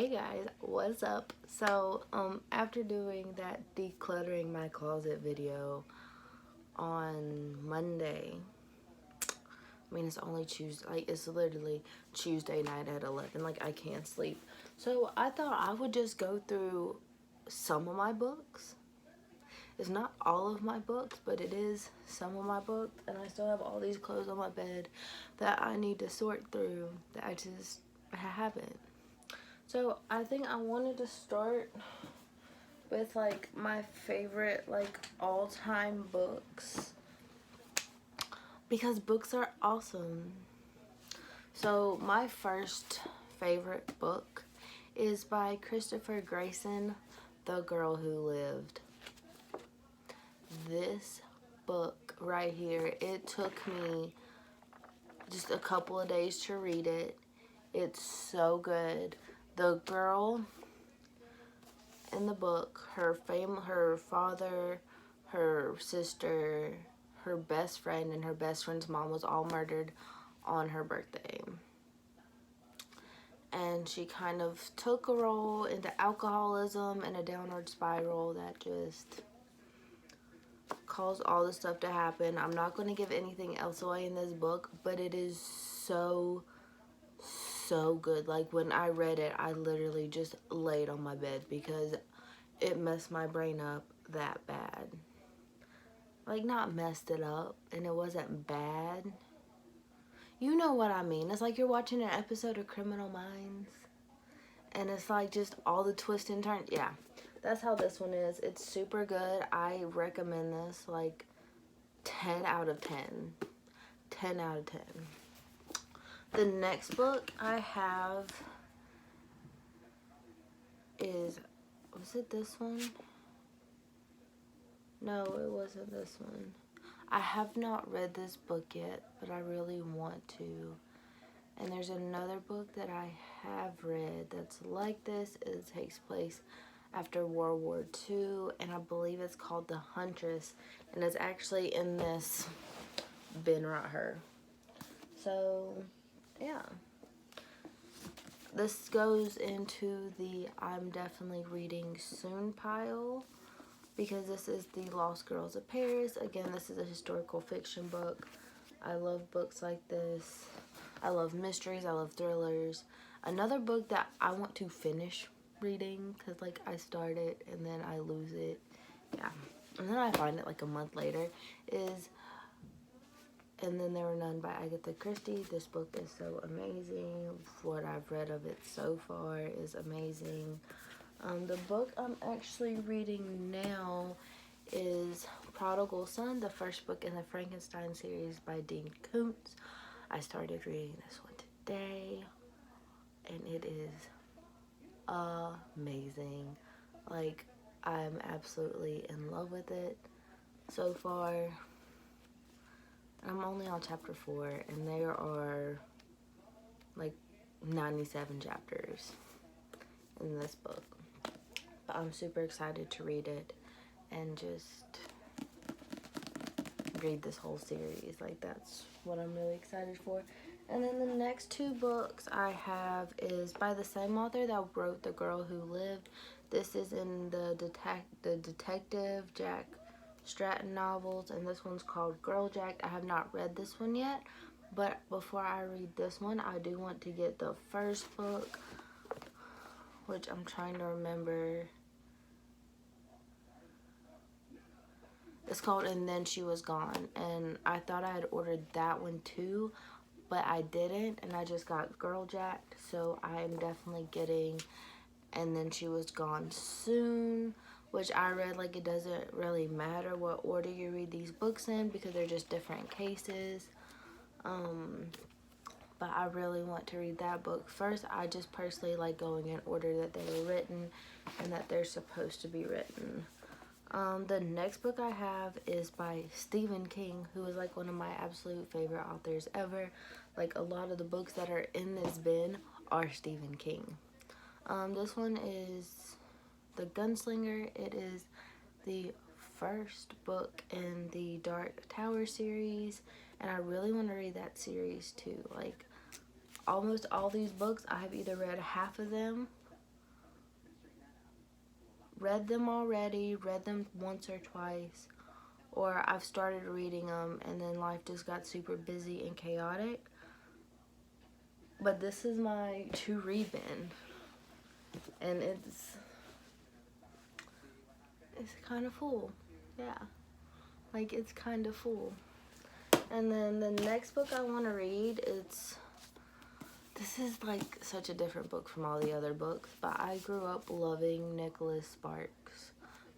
Hey guys, what's up? So, after doing that decluttering my closet video on Monday, I mean, it's only Tuesday, like, it's literally Tuesday night at 11, like, I can't sleep. So, I thought I would just go through some of my books. It's not all of my books, but it is some of my books, and I still have all these clothes on my bed that I need to sort through that I just haven't. So I think I wanted to start with like my favorite like all-time books because books are awesome. So my first favorite book is by Christopher Grayson, The Girl Who Lived. This book right here, it took me just a couple of days to read it. It's so good. The girl in the book, her father, her sister, her best friend, and her best friend's mom was all murdered on her birthday. And she kind of took a roll into alcoholism and a downward spiral that just caused all this stuff to happen. I'm not going to give anything else away in this book, but it is so good. Like, when I read it, I literally just laid on my bed because it messed my brain up that bad. Like, not messed it up, and it wasn't bad. You know what I mean. It's like you're watching an episode of Criminal Minds, and it's like just all the twists and turns. Yeah, that's how this one is. It's super good. I recommend this, like, 10 out of 10. 10 out of 10. The next book I have is, was it this one? No, it wasn't this one. I have not read this book yet, but I really want to. And there's another book that I have read that's like this. It takes place after World War II, and I believe it's called The Huntress, and it's actually in this bin right here. So, yeah. This goes into the I'm definitely reading soon pile, because this is The Lost Girls of Paris. Again, this is a historical fiction book. I love books like this. I love mysteries. I love thrillers. Another book that I want to finish reading, because like I start it and then I lose it. Yeah. And then I find it like a month later, is And Then There Were None by Agatha Christie. This book is so amazing. What I've read of it so far is amazing. The book I'm actually reading now is Prodigal Son, the first book in the Frankenstein series by Dean Koontz. I started reading this one today, and it is amazing. Like, I'm absolutely in love with it so far. I'm only on chapter 4, and there are like 97 chapters in this book. But I'm super excited to read it and just read this whole series. Like, that's what I'm really excited for. And then the next two books I have is by the same author that wrote The Girl Who Lived. This is in the Detective Jack Stratton novels, and this one's called Girl Jack. I have not read this one yet, but before I read this one, I do want to get the first book, which I'm trying to remember. It's called And Then She Was Gone, and I thought I had ordered that one too, but I didn't, and I just got Girl Jack, so I am definitely getting And Then She Was Gone soon, which I read like it doesn't really matter what order you read these books in because they're just different cases. But I really want to read that book first. I just personally like going in order that they were written and that they're supposed to be written. The next book I have is by Stephen King, who is like one of my absolute favorite authors ever. Like, a lot of the books that are in this bin are Stephen King. This one is The Gunslinger. It is the first book in the Dark Tower series, and I really want to read that series too. Like, almost all these books, I have either read half of them read them already, read them once or twice, or I've started reading them and then life just got super busy and chaotic. But this is my to read bin, and it's kind of full. Yeah, like it's kind of full. And then the next book I want to read, this is like such a different book from all the other books, but I grew up loving Nicholas Sparks,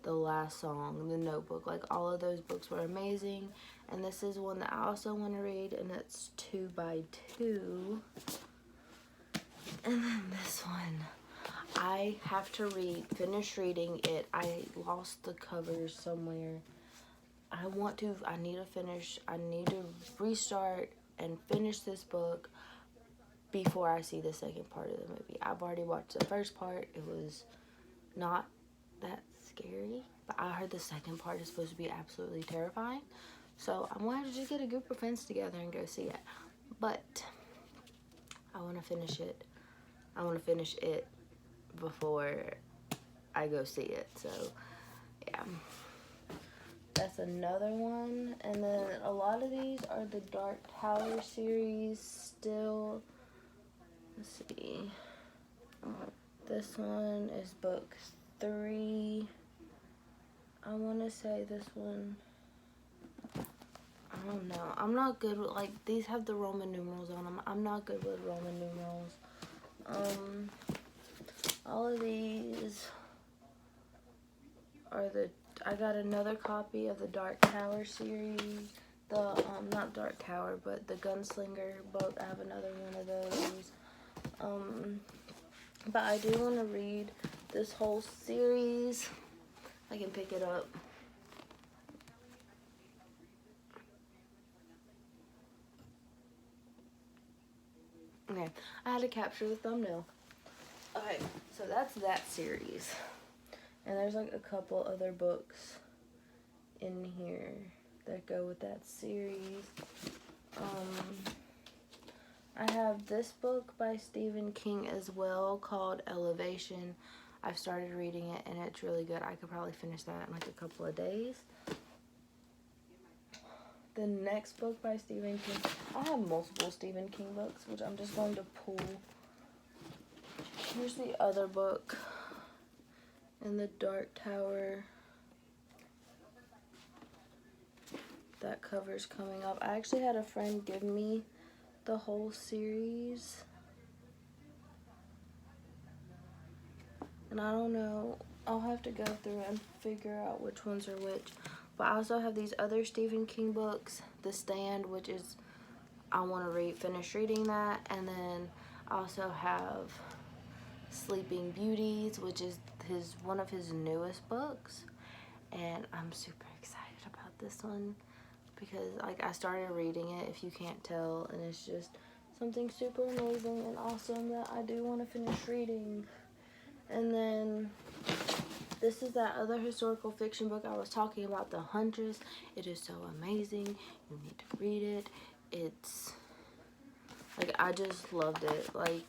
The Last Song, The Notebook. Like, all of those books were amazing, and this is one that I also want to read, and it's 2 by 2. And then this one, I have to finish reading it. I lost the covers somewhere. I need to restart and finish this book before I see the second part of the movie. I've already watched the first part. It was not that scary, but I heard the second part is supposed to be absolutely terrifying. So I'm going to have to just get a group of friends together and go see it. But I want to finish it. I want to finish it before I go see it. So, yeah. That's another one. And then a lot of these are the Dark Tower series still. Let's see. This one is book 3. I want to say this one. I don't know. I'm not good with, like, these have the Roman numerals on them. I'm not good with Roman numerals. All of these are I got another copy of the Dark Tower series. Not Dark Tower, but the Gunslinger book. I have another one of those. But I do want to read this whole series. I can pick it up. Okay, I had to capture the thumbnail. Okay, so that's that series. And there's like a couple other books in here that go with that series. I have this book by Stephen King as well called Elevation. I've started reading it and it's really good. I could probably finish that in like a couple of days. The next book by Stephen King, I have multiple Stephen King books, which I'm just going to pull. Here's the other book in the Dark Tower. That cover's coming up. I actually had a friend give me the whole series. And I don't know. I'll have to go through and figure out which ones are which. But I also have these other Stephen King books. The Stand, which is, I want to finish reading that. And then I also have Sleeping Beauties, which is one of his newest books. And I'm super excited about this one because, like, I started reading it, if you can't tell, and it's just something super amazing and awesome that I do want to finish reading. And then this is that other historical fiction book I was talking about, The Huntress. It is so amazing. You need to read it. It's, like, I just loved it. Like,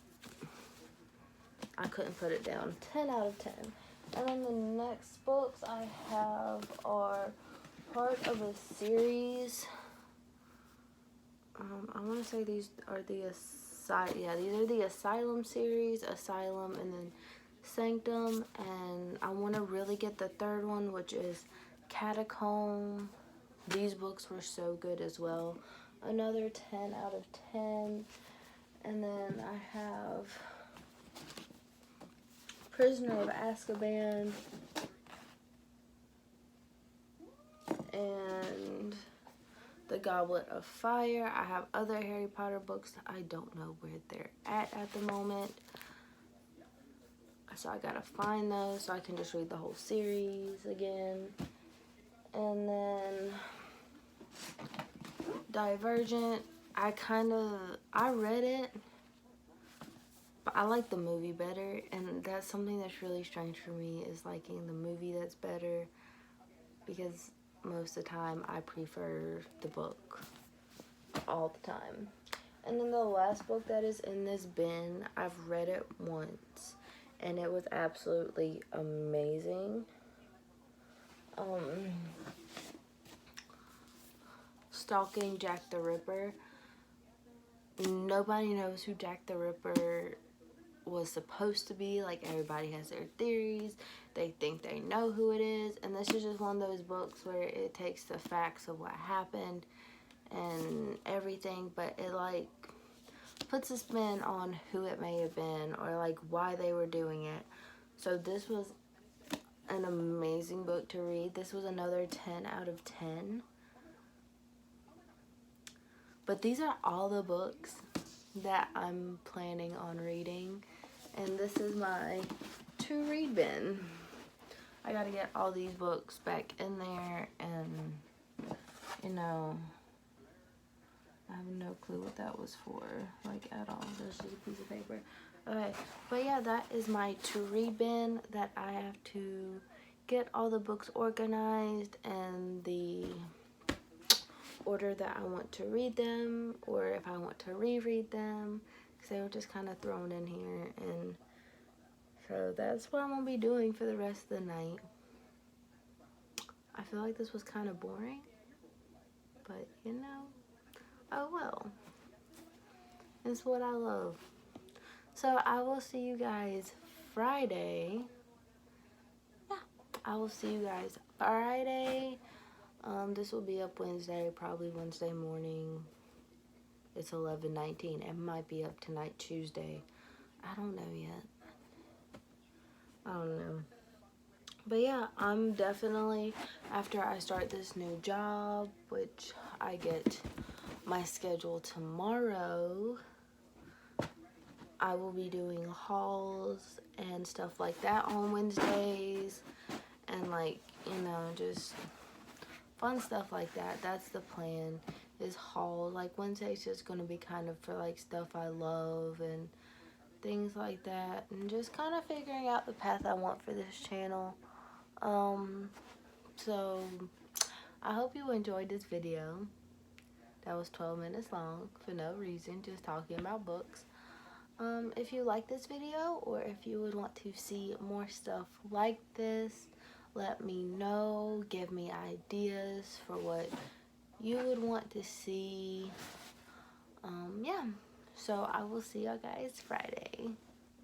I couldn't put it down. 10 out of 10. And then the next books I have are part of a series. I want to say these are these are the Asylum series, Asylum, and then Sanctum. And I want to really get the third one, which is Catacomb. These books were so good as well. Another 10 out of 10. And then I have Prisoner of Azkaban and The Goblet of Fire. I have other Harry Potter books. I don't know where they're at the moment. So I gotta find those so I can just read the whole series again. And then Divergent. I read it, but I like the movie better, and that's something that's really strange for me, is liking the movie that's better, because most of the time I prefer the book all the time. And then the last book that is in this bin, I've read it once, and it was absolutely amazing. Stalking Jack the Ripper. Nobody knows who Jack the Ripper was supposed to be. Like, everybody has their theories. They think they know who it is, and this is just one of those books where it takes the facts of what happened and everything, but it like puts a spin on who it may have been or like why they were doing it. So this was an amazing book to read. This was another 10 out of 10. But these are all the books that I'm planning on reading, and this is my to read bin. I gotta get all these books back in there, and you know, I have no clue what that was for, like, at all. There's just a piece of paper. Okay, but yeah, that is my to read bin that I have to get all the books organized and the order that I want to read them, or if I want to reread them, because they were just kind of thrown in here. And so that's what I'm gonna be doing for the rest of the night. I feel like this was kind of boring, but you know, oh well, it's what I love. So I will see you guys Friday. Yeah, I will see you guys Friday. This will be up Wednesday, probably Wednesday morning. It's 11:19. It might be up tonight, Tuesday. I don't know yet. I don't know. But yeah, I'm definitely, after I start this new job, which I get my schedule tomorrow, I will be doing hauls and stuff like that on Wednesdays. And like, you know, just fun stuff like that. That's the plan, is haul. Like, Wednesday's just gonna be kind of for like stuff I love and things like that, and just kind of figuring out the path I want for this channel. So I hope you enjoyed this video. That was 12 minutes long for no reason, just talking about books. If you like this video, or if you would want to see more stuff like this, let me know. Give me ideas for what you would want to see. Yeah, so I will see y'all guys Friday.